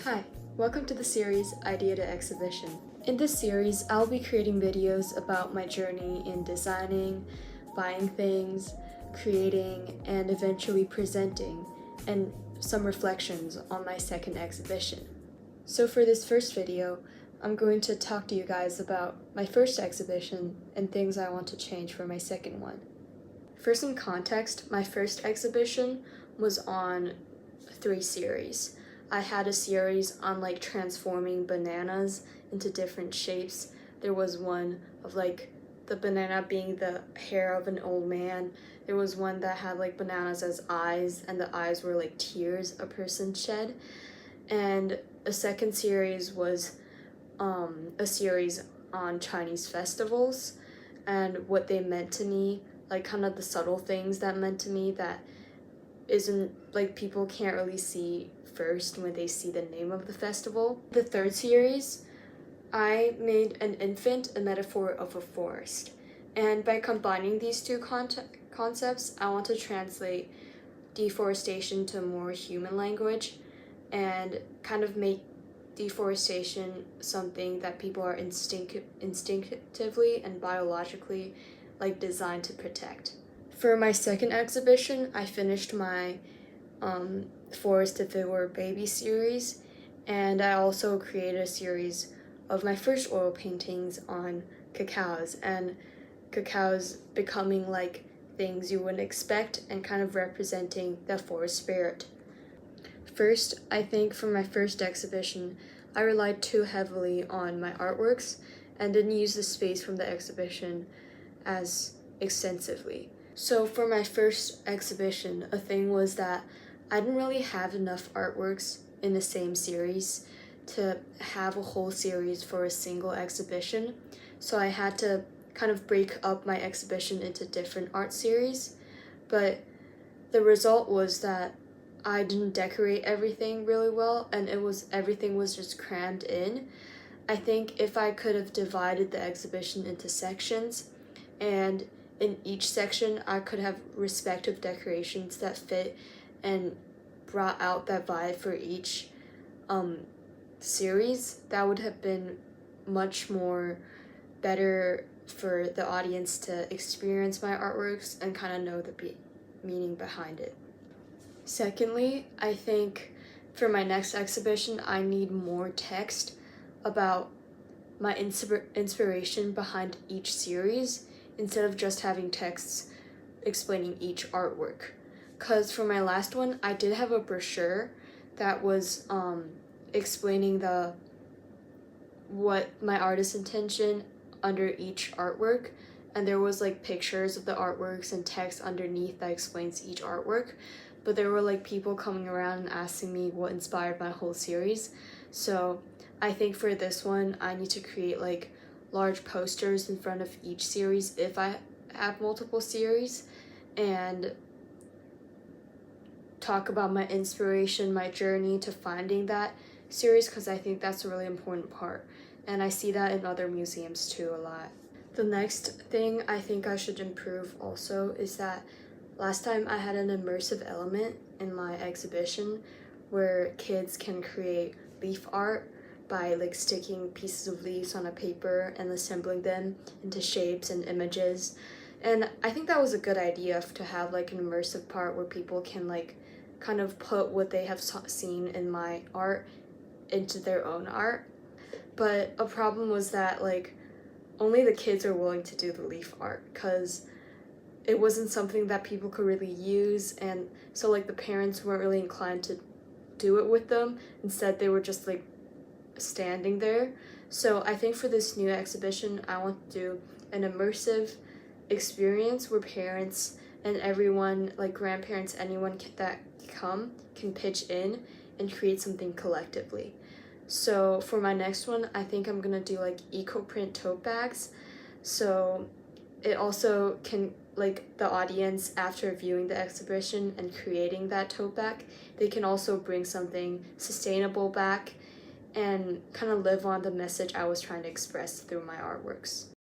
Hi, welcome to the series Idea To Exhibition. In this series, I'll be creating videos about my journey in designing, buying things, creating, and eventually presenting, and some reflections on my second exhibition. So for this first video, I'm going to talk to you guys about my first exhibition and things I want to change for my second one. For some context, my first exhibition was on 3 series. I had a series on transforming bananas into different shapes. There was one of the banana being the hair of an old man. There was one that had bananas as eyes, and the eyes were like tears a person shed. And a second series was a series on Chinese festivals and what they meant to me, kind of the subtle things that meant to me that isn't people can't really see first when they see the name of the festival. The third series, I made an infant a metaphor of a forest. And by combining these two concepts, I want to translate deforestation to more human language and kind of make deforestation something that people are instinctively and biologically designed to protect. For my second exhibition, I finished my Forest If It Were a Baby series, and I also created a series of my first oil paintings on cacaos, and cacaos becoming things you wouldn't expect and kind of representing the forest spirit. First, I think for my first exhibition, I relied too heavily on my artworks and didn't use the space from the exhibition as extensively. So for my first exhibition, a thing was that I didn't really have enough artworks in the same series to have a whole series for a single exhibition. So I had to kind of break up my exhibition into different art series. But the result was that I didn't decorate everything really well, and everything was just crammed in. I think if I could have divided the exhibition into sections, and in each section I could have respective decorations that fit and brought out that vibe for each series, that would have been much more better for the audience to experience my artworks and kind of know the meaning behind it. Secondly, I think for my next exhibition, I need more text about my inspiration behind each series instead of just having texts explaining each artwork. Because for my last one, I did have a brochure that was explaining what my artist intention under each artwork, and there was pictures of the artworks and text underneath that explains each artwork. But there were people coming around and asking me what inspired my whole series. So I think for this one, I need to create large posters in front of each series if I have multiple series, and talk about my inspiration, my journey to finding that series, because I think that's a really important part, and I see that in other museums too a lot. The next thing I think I should improve also is that last time I had an immersive element in my exhibition where kids can create leaf art by sticking pieces of leaves on a paper and assembling them into shapes and images. And I think that was a good idea to have an immersive part where people can kind of put what they have seen in my art into their own art. But a problem was that only the kids are willing to do the leaf art, because it wasn't something that people could really use, and so the parents weren't really inclined to do it with them. Instead, they were just standing there. So I think for this new exhibition, I want to do an immersive experience where parents and everyone, grandparents, anyone that can pitch in and create something collectively. So for my next one, I think I'm gonna do eco-print tote bags. So it also can the audience, after viewing the exhibition and creating that tote bag, they can also bring something sustainable back and kind of live on the message I was trying to express through my artworks.